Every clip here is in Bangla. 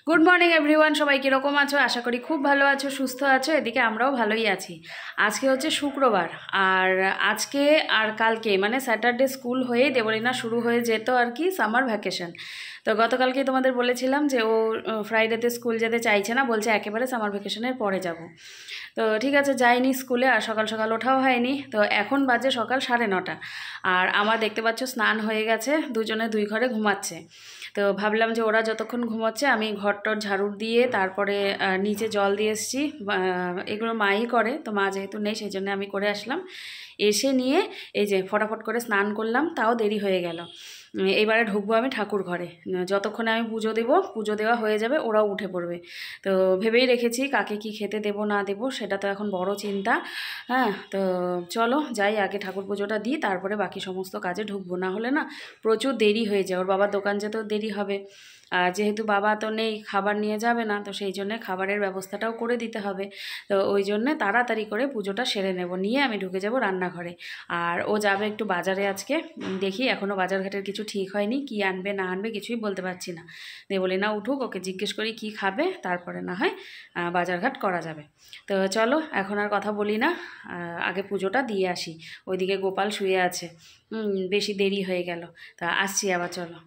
গুড মর্নিং এভরিওয়ান, সবাই কীরকম আছো? আশা করি খুব ভালো আছো, সুস্থ আছো। এদিকে আমরাও ভালোই আছি। আজকে হচ্ছে শুক্রবার, আর আজকে আর কালকে মানে স্যাটারডে স্কুল হয়ে দেবলীনা শুরু হয়ে যেত আর কি সামার ভ্যাকেশন। তো গতকালকেই তোমাদের বলেছিলাম যে ও ফ্রাইডেতে স্কুল যেতে চাইছে না, বলছে একেবারে সামার ভ্যাকেশনের পরে যাব। তো ঠিক আছে, যাইনি স্কুলে, আর সকাল সকাল ওঠাও হয়নি। তো এখন বাজে সকাল 9:30, আর আমার দেখতে পাচ্ছ স্নান হয়ে গেছে, দুজনে দুই ঘরে ঘুমাচ্ছে। তো ভাবলাম যে ওরা যতক্ষণ ঘুমোচ্ছে আমি ঘরটর ঝাড়ু দিয়ে তারপরে নিচে জল দিয়ে এসেছি। এগুলো মাই করে, তো মা যেহেতু নেই সেই জন্য আমি করে আসলাম। এসে নিয়ে এই যে ফটাফট করে স্নান করলাম, তাও দেরি হয়ে গেল। এইবারে ঢুকবো আমি ঠাকুর ঘরে, যতক্ষণে আমি পুজো দেবো, পুজো দেওয়া হয়ে যাবে ওরাও উঠে পড়বে। তো ভেবেই রেখেছি কাকে কি খেতে দেবো না দেবো, সেটা তো এখন বড় চিন্তা। হ্যাঁ, তো চলো যাই, আগে ঠাকুর পুজোটা দিই, তারপরে বাকি সমস্ত কাজে ঢুকবো। না হলে না প্রচুর দেরি হয়ে যায়, ওর বাবার দোকান যেতেও দেরি হবে। আর যেহেতু বাবা তো নেই, খাবার নিয়ে যাবে না, তো সেই জন্যে খাবারের ব্যবস্থাটাও করে দিতে হবে। তো ওই জন্যে তাড়াতাড়ি করে পুজোটা সেরে নেব, নিয়ে আমি ঢুকে যাব রান্নাঘরে। আর ও যাবে একটু বাজারে আজকে, দেখি এখনও বাজারঘাটের কিছু ঠিক হয়নি, কি আনবে না আনবে কিছুই বলতে পারছি না। দেবলীনা উঠুক, ওকে জিজ্ঞেস করি কি খাবে, তারপরে না হয় বাজারঘাট করা যাবে। তো চলো এখন আর কথা বলি না, আগে পুজোটা দিয়ে আসি। ওইদিকে গোপাল শুয়ে আছে, বেশি দেরি হয়ে গেল। তা আসছি আবার, চলো।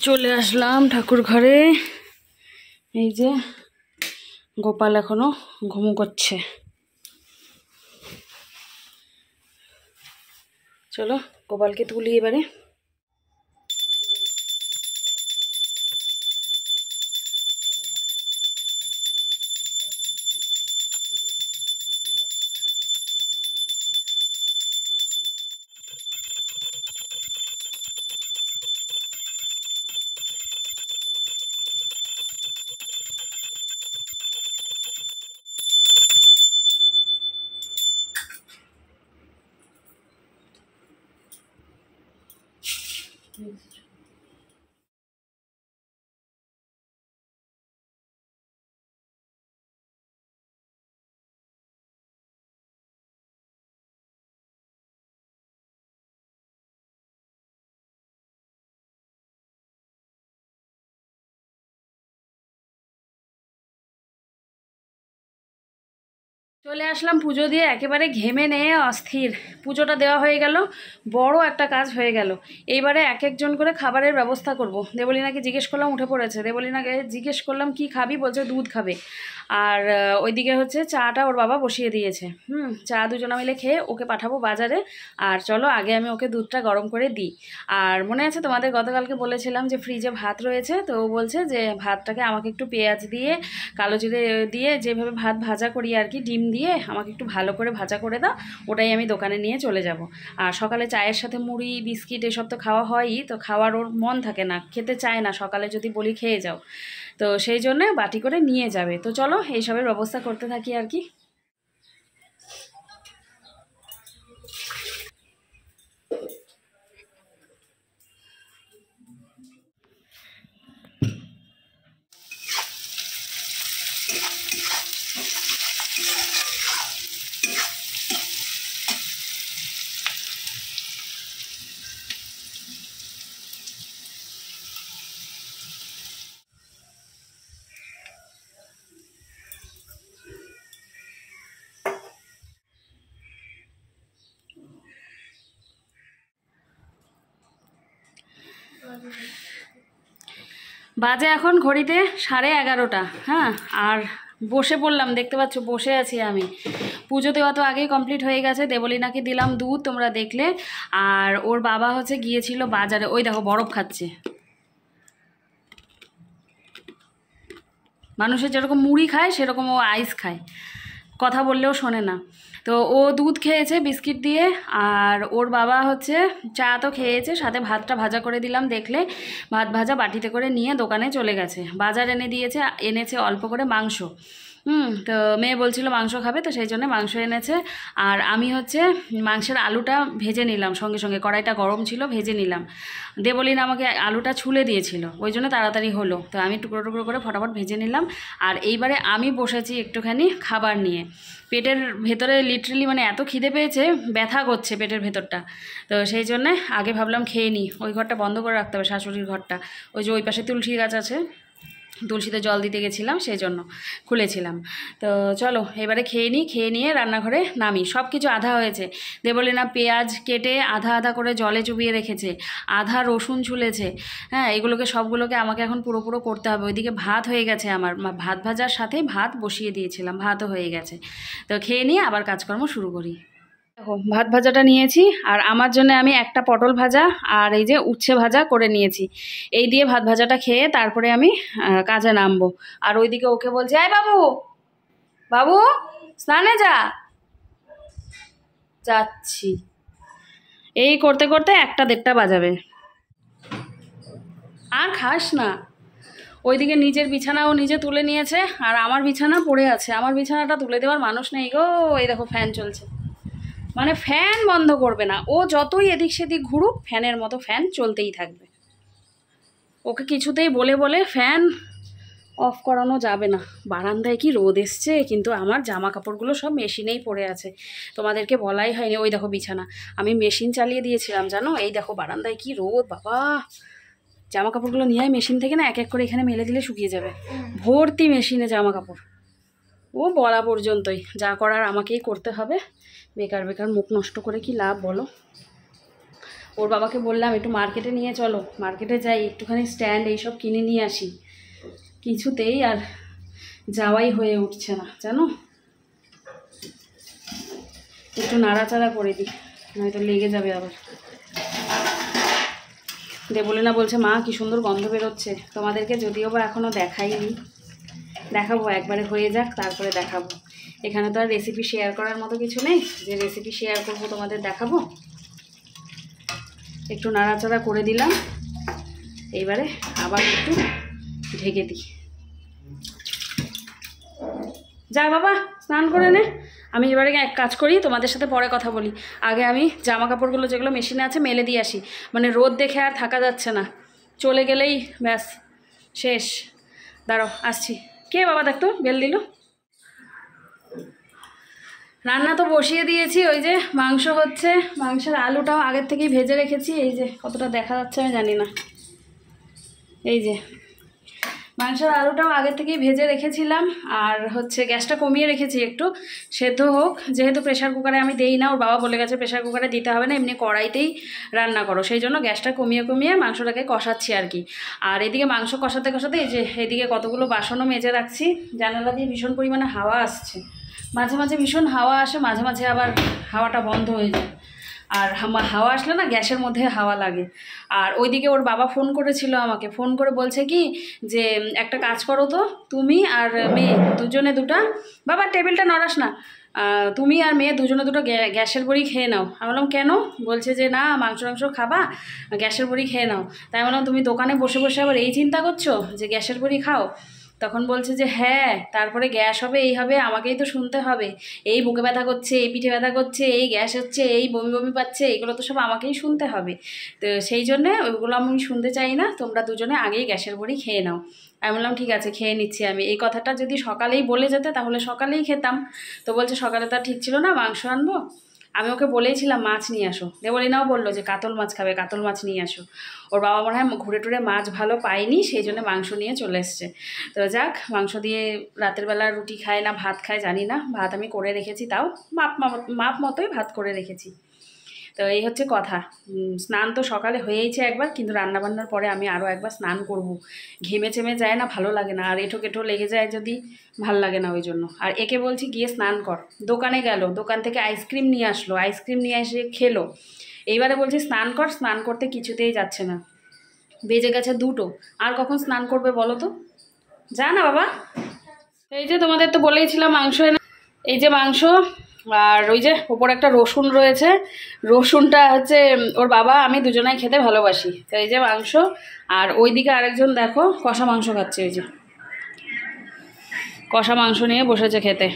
চলে আসলাম ঠাকুর ঘরে। এই যে গোপাল এখনো ঘুমু করছে। চলো গোপালকে তুলি এবারে। চলে আসলাম পুজো দিয়ে, একেবারে ঘেমে নিয়ে অস্থির। পুজোটা দেওয়া হয়ে গেল, বড় একটা কাজ হয়ে গেল। এইবারে এক একজন করে খাবারের ব্যবস্থা করব। দেবলীনাকে জিজ্ঞেস করলাম, উঠে পড়েছে। দেবলীনাকে জিজ্ঞেস করলাম কি খাবি, বলছে দুধ খাবে। আর ওইদিকে হচ্ছে চাটা ওর বাবা বসিয়ে দিয়েছে। চা দুজনে মিলে খেয়ে ওকে পাঠাবো বাজারে। আর চলো আগে আমি ওকে দুধটা গরম করে দিই। আর মনে আছে তোমাদের গতকালকে বলেছিলাম যে ফ্রিজে ভাত রয়েছে, তো ও বলছে যে ভাতটাকে আমাকে একটু পেঁয়াজ দিয়ে কালো জিরে দিয়ে যেভাবে ভাত ভাজা করি আর কি, ডিম দিয়ে আমাকে একটু ভালো করে ভাজা করে দাও, ওটাই আমি দোকানে নিয়ে চলে যাব। আর সকালে চায়ের সাথে মুড়ি বিস্কিট এসব তো খাওয়া হয়ই, তো খাওয়ার ওর মন থাকে না, খেতে চায় না সকালে যদি বলি খেয়ে যাও। তো সেই জন্য বাটি করে নিয়ে যাবে। তো চলো এইসবের ব্যবস্থা করতে থাকি আর কি। বাজে এখন ঘড়িতে 11:30। হ্যাঁ, আর বসে পড়লাম, দেখতে পাচ্ছ বসে আছি আমি। পুজো দেওয়া তো আগেই কমপ্লিট হয়ে গেছে। দেবলীনাকে দিলাম দুধ, তোমরা দেখলে। আর ওর বাবা হচ্ছে গিয়েছিল বাজারে, ওই দেখো বরফ খাচ্ছে। মানুষের যেরকম মুড়ি খায় সেরকম ও আইস খায়, কথা বললেও শোনে না। তো ও দুধ খেয়েছে বিস্কিট দিয়ে, আর ওর বাবা হচ্ছে চা তো খেয়েছে, সাথে ভাতটা ভাজা করে দিলাম দেখলে। ভাত ভাজা বাটিতে করে নিয়ে দোকানে চলে গেছে। বাজার এনে দিয়েছে, এনেছে অল্প করে মাংস। তো মেয়ে বলছিল মাংস খাবে, তো সেই জন্য মাংস এনেছে। আর আমি হচ্ছে মাংসের আলুটা ভেজে নিলাম, সঙ্গে সঙ্গে কড়াইটা গরম ছিল, ভেজে নিলাম। দেবলীনা আমাকে আলুটা ছুলে দিয়েছিল, ওই জন্য তাড়াতাড়ি হলো। তো আমি টুকরো টুকরো করে ফটাফট ভেজে নিলাম। আর এইবারে আমি বসেছি একটুখানি খাবার নিয়ে। পেটের ভেতরে লিটারালি মানে এত খিদে পেয়েছে, ব্যথা করছে পেটের ভেতরটা। তো সেই জন্যে আগে ভাবলাম খেয়ে নিই। ওই ঘরটা বন্ধ করে রাখতে হবে, শাশুড়ির ঘরটা। ওই যে ওই পাশে তুলসী গাছ আছে, তুলসীতে জল দিতে গেছিলাম, সেই জন্য খুলেছিলাম। তো চলো এবারে খেয়ে নিই, খেয়ে নিয়ে রান্নাঘরে নামি। সব কিছু আধা হয়েছে। দেবলীনা পেঁয়াজ কেটে আধা আধা করে জলে চুবিয়ে রেখেছে, আধা রসুন ছুলেছে। হ্যাঁ, এগুলোকে সবগুলোকে আমাকে এখন পুরো পুরো করতে হবে। ওইদিকে ভাত হয়ে গেছে আমার, ভাত ভাজার সাথে ভাত বসিয়ে দিয়েছিলাম, ভাতও হয়ে গেছে। তো খেয়ে নিয়ে আবার কাজকর্ম শুরু করি। দেখো ভাত ভাজাটা নিয়েছি, আর আমার জন্য আমি একটা পটল ভাজা আর এই যে উচ্ছে ভাজা করে নিয়েছি। এই দিয়ে ভাত ভাজাটা খেয়ে তারপরে আমি কাজে নামবো। আর ওইদিকে ওকে বলছে, আয় বাবু, বাবু স্নানে যা। যাচ্ছি। এই করতে করতে 1-1:30 বাজাবে। আর খাস না। ওইদিকে নিজের বিছানাও নিজে তুলে নিয়েছে, আর আমার বিছানা পড়ে আছে। আমার বিছানাটা তুলে দেওয়ার মানুষ নেই গো। এই দেখো ফ্যান চলছে, মানে ফ্যান বন্ধ করবে না। ও যতই এদিক সেদিক ঘুরুক, ফ্যানের মতো ফ্যান চলতেই থাকবে। ওকে কিছুতেই বলে বলে ফ্যান অফ করানো যাবে না। বারান্দায় কি রোদ এসছে, কিন্তু আমার জামা কাপড়গুলো সব মেশিনেই পড়ে আছে, তোমাদেরকে বলাই হয়নি। ওই দেখো বিছানা আমি মেশিন চালিয়ে দিয়েছিলাম জানো। এই দেখো বারান্দায় কি রোদ বাবা। জামা কাপড়গুলো নিয়ে মেশিন থেকে না এক এক করে এখানে মেলে দিলে শুকিয়ে যাবে। ভর্তি মেশিনে জামা কাপড়। ও বলা পর্যন্তই, যা করার আমাকেই করতে হবে। বেকার বেকার মুখ নষ্ট করে কি লাভ বলো। ওর বাবাকে বললাম একটু মার্কেটে নিয়ে চলো, মার্কেটে যাই, একটুখানি স্ট্যান্ড এইসব কিনে নিয়ে আসি। কিছুতেই আর যাওয়াই হয়ে উঠছে না জানো। একটু নাড়াচাড়া করে দিই, নয়তো লেগে যাবে আবার। দেবলীনা বলছে, মা কি সুন্দর গন্ধ বেরোচ্ছে। তোমাদেরকে যদিও বা এখনও দেখাইনি, দেখাবো, একবারে হয়ে যাক তারপরে দেখাবো। এখানে তো আর রেসিপি শেয়ার করার মতো কিছু নেই যে রেসিপি শেয়ার করবো তোমাদের দেখাবো। একটু নাড়াচাড়া করে দিলাম, এইবারে আবার একটু ঢেকে দিই। যা বাবা স্নান করে নে। আমি এবারে এক কাজ করি, তোমাদের সাথে পরে কথা বলি। আগে আমি জামা কাপড়গুলো যেগুলো মেশিনে আছে মেলে দিয়ে আসি, মানে রোদ দেখে আর থাকা যাচ্ছে না। চলে গেলেই ব্যাস শেষ। দাঁড়াও আসছি। কে বাবা দেখতো বেল দিল। রান্না তো বসিয়ে দিয়েছি, ওই যে মাংস হচ্ছে। মাংসের আলুটাও আগের থেকেই ভেজে রেখেছি। এই যে কতটা দেখা যাচ্ছে আমি জানি না, এই যে মাংসের আলুটাও আগের থেকেই ভেজে রেখেছিলাম। আর হচ্ছে গ্যাসটা কমিয়ে রেখেছি একটু, সেদ্ধ হোক। যেহেতু প্রেশার কুকারে আমি দেই না, ওর বাবা বলে গেছে প্রেশার কুকারে দিতে হবে না, এমনি কড়াইতেই রান্না করো। সেই জন্য গ্যাসটা কমিয়ে কমিয়ে মাংসটাকে কষাচ্ছি আর কি। আর এদিকে মাংস কষাতে কষাতে এই যে এদিকে কতগুলো বাসনও মেজে রাখছি। জানালা দিয়ে ভীষণ পরিমাণে হাওয়া আসছে, মাঝে মাঝে ভীষণ হাওয়া আসে, মাঝে মাঝে আবার হাওয়াটা বন্ধ হয়ে যায়। আর হাওয়া আসলে না গ্যাসের মধ্যে হাওয়া লাগে। আর ওইদিকে ওর বাবা ফোন করেছিল আমাকে, ফোন করে বলছে কি যে একটা কাজ করো তো, তুমি আর মেয়ে দুজনে দুটা, বাবা টেবিলটা নড়াস না, তুমি আর মেয়ে দুজনে দুটো গ্যাসের বড়ি খেয়ে নাও। আমি বললাম কেন? বলছে যে না মাংস খাবা, গ্যাসের বড়ি খেয়ে নাও। তাই বললাম তুমি দোকানে বসে বসে আবার এই চিন্তা করছো যে গ্যাসের বড়ি খাও? তখন বলছে যে হ্যাঁ, তারপরে গ্যাস হবে, এই হবে, আমাকেই তো শুনতে হবে। এই বুকে ব্যথা করছে, এই পিঠে ব্যথা করছে, এই গ্যাস হচ্ছে, এই বমি বমি পাচ্ছে, এগুলো তো সব আমাকেই শুনতে হবে। তো সেই জন্যে ওইগুলো আমি শুনতে চাই না, তোমরা দুজনে আগেই গ্যাসের বড়ি খেয়ে নাও। আমি বললাম ঠিক আছে খেয়ে নিচ্ছি আমি। এই কথাটা যদি সকালেই বলে যেতে তাহলে সকালেই খেতাম। তো বলছে সকালে তো ঠিক ছিল না, মাংস আনবো। আমি ওকে বলেইছিলাম মাছ নিয়ে আসো। দেবলীনাও বললো যে কাতল মাছ খাবে, কাতল মাছ নিয়ে আসো। ওর বাবা মনে হয় ঘুরে টুরে মাছ ভালো পায়নি, সেই জন্য মাংস নিয়ে চলে এসছে। তো যাক, মাংস দিয়ে রাতের বেলা রুটি খায় না ভাত খায় জানি না, ভাত আমি করে রেখেছি, তাও মাপ মতোই ভাত করে রেখেছি। তো এই হচ্ছে কথা। স্নান তো সকালে হয়েইছে একবার, কিন্তু রান্নাবান্নার পরে আমি আরও একবার স্নান করব। ঘেমে চেমে যায় না, ভালো লাগে না, আর এঁঠো কেঠো লেগে যায় যদি, ভাল লাগে না ওই জন্য। আর একে বলছি গিয়ে স্নান কর। দোকানে গেল, দোকান থেকে আইসক্রিম নিয়ে আসলো, আইসক্রিম নিয়ে এসে খেলো। এইবারে বলছি স্নান কর, স্নান করতে কিছুতেই যাচ্ছে না। বেজে গেছে 2টো, আর কখন স্নান করবে বলো তো? যা না বাবা। এই যে তোমাদের তো বলেইছিলাম মাংস এনে, এই যে মাংস, আর ওই যে ওপর একটা রসুন রয়েছে। রসুনটা হচ্ছে ওর বাবা আমি দুজনাই খেতে ভালোবাসি। তো এই যে মাংস, আর ওইদিকে আরেকজন দেখো কষা মাংস খাচ্ছে। ওই যে কষা মাংস নিয়ে বসেছে খেতে,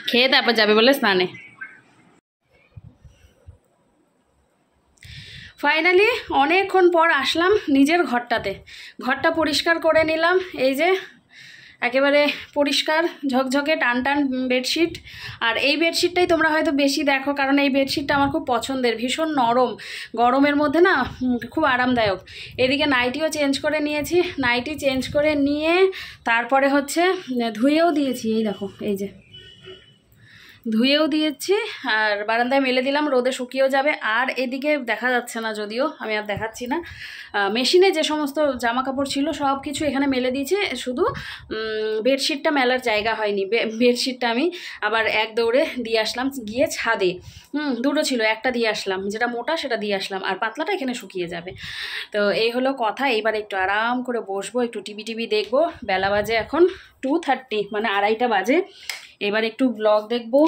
খেয়ে তারপর যাবে বলে স্নানে। ফাইনালি অনেকক্ষণ পর আসলাম নিজের ঘরটাতে, ঘরটা পরিষ্কার করে নিলাম। এই যে একেবারে পরিষ্কার ঝকঝকে টান টান বেডশিট। আর এই বেডশিটটাই তোমরা হয়তো বেশি দেখো, কারণ এই বেডশিটটা আমার খুব পছন্দের, ভীষণ নরম, গরমের মধ্যে না খুব আরামদায়ক। এদিকে নাইটিও চেঞ্জ করে নিয়েছি, নাইটি চেঞ্জ করে নিয়ে তারপরে হচ্ছে ধুয়েও দিয়েছি, এই দেখো এই যে ধুয়েও দিয়েছি আর বারান্দায় মেলে দিলাম, রোদে শুকিয়েও যাবে। আর এদিকে দেখা যাচ্ছে না, যদিও আমি আর দেখাচ্ছি না, মেশিনে যে সমস্ত জামা কাপড় ছিল সব কিছু এখানে মেলে দিয়েছি, শুধু বেডশিটটা মেলার জায়গা হয়নি। বেডশিটটা আমি আবার এক দৌড়ে দিয়ে আসলাম গিয়ে ছাদে। দুটো ছিল, একটা দিয়ে আসলাম, যেটা মোটা সেটা দিয়ে আসলাম, আর পাতলাটা এখানে শুকিয়ে যাবে। তো এই হলো কথা। এইবার একটু আরাম করে বসবো, একটু টিভি দেখবো। বেলা বাজে এখন 2:30, মানে 2:30 বাজে। এবার একটু ব্লগ দেখবো,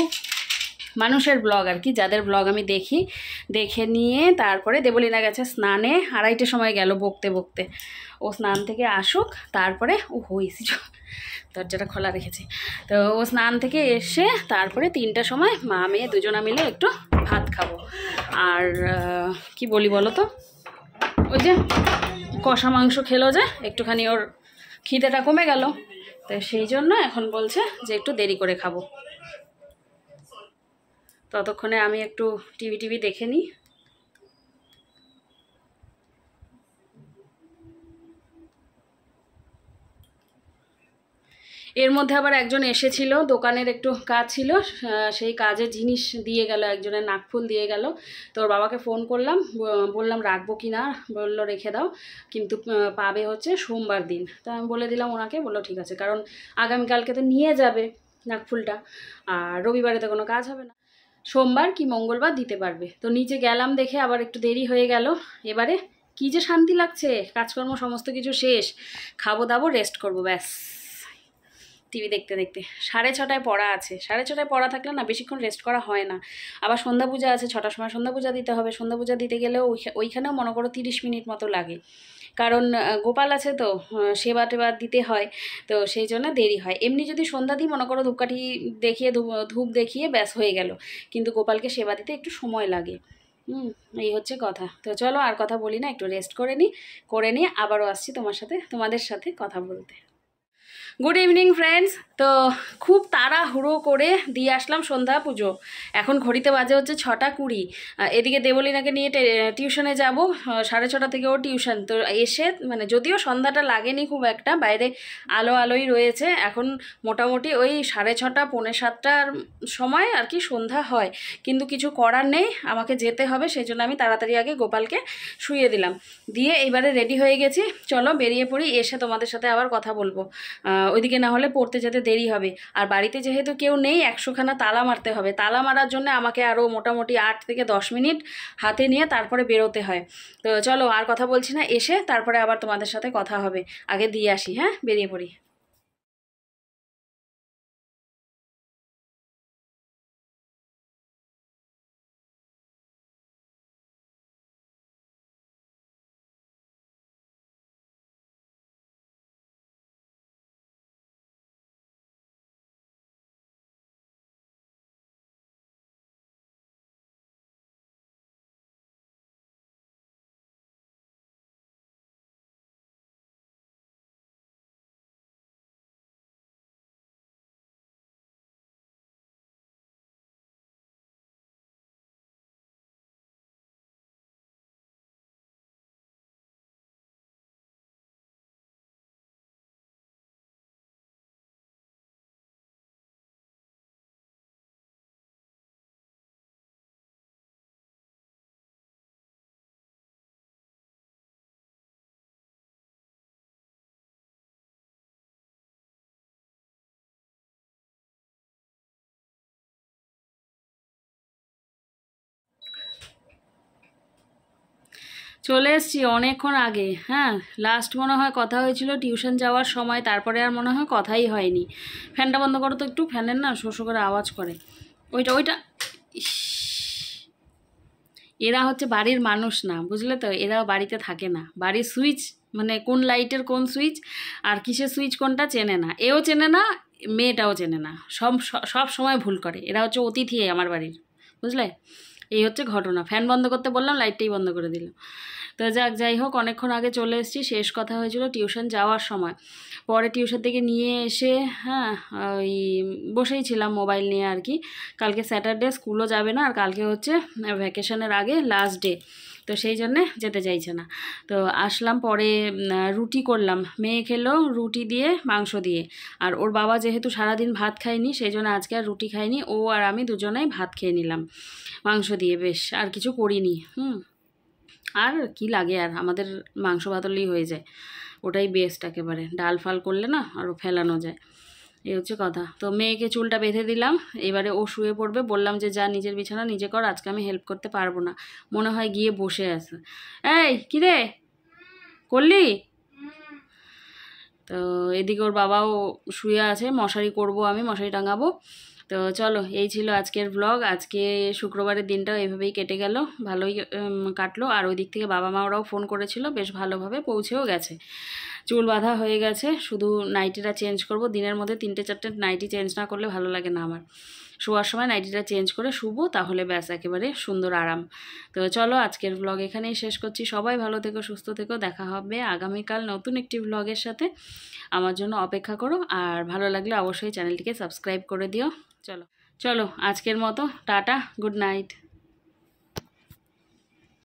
মানুষের ব্লগ আর কি, যাদের ব্লগ আমি দেখি, দেখে নিয়ে তারপরে দেবলীনা গেছে স্নানে, 2:30 সময় গেল বকতে বকতে। ও স্নান থেকে আসুক, তারপরে ও হয়েছি, দরজাটা খোলা রেখেছি। তো ও স্নান থেকে এসে তারপরে 3টার সময় মা মেয়ে দুজনা মিলে একটু ভাত খাবো। আর কি বলি বলো তো, ওই যে কষা মাংস খেলো, যে একটুখানি ওর খিদেটা কমে গেল, তো সেই জন্য এখন বলছে যে একটু দেরি করে খাবো। ততক্ষণে আমি একটু টিভি দেখে নিই। এর মধ্যে আবার একজন এসেছিল, দোকানের একটু কাজ ছিল, সেই কাজে জিনিস দিয়ে গেল, একজনের নাকফুল দিয়ে গেল। তো ওর বাবাকে ফোন করলাম, বললাম রাখবো কি না, বললো রেখে দাও, কিন্তু পাবে হচ্ছে সোমবার দিন। তা আমি বলে দিলাম ওনাকে, বললো ঠিক আছে, কারণ আগামীকালকে তো নিয়ে যাবে নাকফুলটা, আর রবিবারে তো কোনো কাজ হবে না, সোমবার কি মঙ্গলবার দিতে পারবে। তো নিচে গেলাম, দেখে আবার একটু দেরি হয়ে গেল। এবারে কী যে শান্তি লাগছে, কাজকর্ম সমস্ত কিছু শেষ, খাবো দাবো, রেস্ট করবো, ব্যাস। টিভি দেখতে দেখতে 6:30 পড়া আছে, 6:30 পড়া থাকলে না বেশিক্ষণ রেস্ট করা হয় না। আবার সন্ধ্যা পূজা আছে, 6টার সময় সন্ধ্যা পূজা দিতে হবে। সন্ধ্যা পূজা দিতে গেলেও ওইখানেও মনে করো 30 মিনিট মতো লাগে, কারণ গোপাল আছে তো, সেবা টেবা দিতে হয়, তো সেই জন্য দেরি হয়। এমনি যদি সন্ধ্যা দিই মনে করো ধূপকাঠি দেখিয়ে ধূপ দেখিয়ে ব্যাস হয়ে গেল, কিন্তু গোপালকে সেবা দিতে একটু সময় লাগে। এই হচ্ছে কথা। তো চলো আর কথা বলি না, একটু রেস্ট করে নিয়ে আবারও আসছি তোমাদের সাথে কথা বলতে। Good evening friends. তো খুব তাড়াহুড়ো করে দিয়ে আসলাম সন্ধ্যা পুজো। এখন ঘড়িতে বাজে হচ্ছে 6:20। এদিকে দেবলীনাকে নিয়ে টিউশনে যাব, 6:30 থেকে ওর টিউশন। তো এসে মানে যদিও সন্ধ্যাটা লাগেনি খুব একটা, বাইরে আলোই রয়েছে, এখন মোটামুটি ওই 6:30 6:45 সময় আর কি সন্ধ্যা হয়, কিন্তু কিছু করার নেই, আমাকে যেতে হবে, সেই জন্য আমি তাড়াতাড়ি আগে গোপালকে শুইয়ে দিলাম, দিয়ে এবারে রেডি হয়ে গেছি। চলো বেরিয়ে পড়ি, এসে তোমাদের সাথে আবার কথা বলবো। ওইদিকে না হলে পড়তে যেতে দেরি হবে। আর বাড়িতে যেহেতু কেউ নেই, 100খানা তালা মারতে হবে, তালা মারার জন্য আমাকে আরও মোটামুটি 8 থেকে 10 মিনিট হাতে নিয়ে তারপরে বেরোতে হয়। তো চলো আর কথা বলছি না, এসে তারপরে আবার তোমাদের সাথে কথা হবে। আগে দিয়ে আসি, হ্যাঁ, বেরিয়ে পড়ি। চলে এসছি অনেকক্ষণ আগে, হ্যাঁ, লাস্ট মনে হয় কথা হয়েছিল টিউশন যাওয়ার সময়, তারপরে আর মনে হয় কথাই হয়নি। ফ্যানটা বন্ধ করো তো একটু, ফ্যানের না শো শো করে আওয়াজ করে। ওইটা ইস, এরা হচ্ছে বাড়ির মানুষ না, বুঝলে তো, এরা বাড়িতে থাকে না, বাড়ির সুইচ মানে কোন লাইটের কোন সুইচ আর কিসের সুইচ কোনটা চেনে না, এও চেনে না, মেয়েটাও চেনে না, সব সময় ভুল করে। এরা হচ্ছে অতিথি আমার বাড়ির, বুঝলে। এই হচ্ছে ঘটনা। ফ্যান বন্ধ করতে বললাম, লাইটটাই বন্ধ করে দিল। তো যাই হোক, অনেকক্ষণ আগে চলে এসেছি। শেষ কথা হয়েছিল টিউশন যাওয়ার সময়। পরে টিউশন থেকে নিয়ে এসে হ্যাঁ ওই বসেই ছিলাম মোবাইল নিয়ে আর কি। কালকে স্যাটারডে, স্কুলও যাবে না, আর কালকে হচ্ছে ভ্যাকেশনের আগে লাস্ট ডে, তো সেই জন্যে যেতে চাইছে না। তো আসলাম পরে, রুটি করলাম, মেয়ে খেলো রুটি দিয়ে মাংস দিয়ে। আর ওর বাবা যেহেতু সারাদিন ভাত খায়নি, সেই জন্য আজকে আর রুটি খাইনি, ও আর আমি দুজনেই ভাত খেয়ে নিলাম মাংস দিয়ে। বেশ, আর কিছু করিনি। আর কি লাগে, আর আমাদের মাংস ভাত হলেই হয়ে যায়, ওটাই বেস্ট একেবারে। ডাল ফাল করলে না আরও ফেলানো যায়, এই হচ্ছে কথা। তো মেয়েকে চুলটা বেঁধে দিলাম, এবারে ও শুয়ে পড়বে। বললাম যে যা নিজের বিছানা নিজে কর, আজকে আমি হেল্প করতে পারবো না। মনে হয় গিয়ে বসে আছে। এই কিরে, করলি? তো এদিকে ওর বাবাও শুয়ে আছে, মশারি করব, আমি মশারি টাঙাবো। তো চলো, এই ছিল আজকের ব্লগ। আজকে শুক্রবারের দিনটাও এভাবেই কেটে গেল, ভালোই কাটলো। আর ওই দিক থেকে বাবা মা ওরাও ফোন করেছিল, বেশ ভালোভাবে পৌঁছেও গেছে। চুল বাঁধা হয়ে গেছে, শুধু নাইটিটা চেঞ্জ করব। দিনের মধ্যে 3-4টে নাইটি চেঞ্জ না করলে ভালো লাগে না আমার। শোয়ার সময় নাইটিটা চেঞ্জ করে শুবো, তাহলে ব্যাস একেবারে সুন্দর আরাম। তো চলো, আজকের ব্লগ এখানেই শেষ করছি। সবাই ভালো থেকো, সুস্থ থেকো। দেখা হবে আগামীকাল নতুন একটি ব্লগের সাথে। আমার জন্য অপেক্ষা করো, আর ভালো লাগলে অবশ্যই চ্যানেলটিকে সাবস্ক্রাইব করে দিও। চলো চলো, আজকের মতো টাটা, গুড নাইট।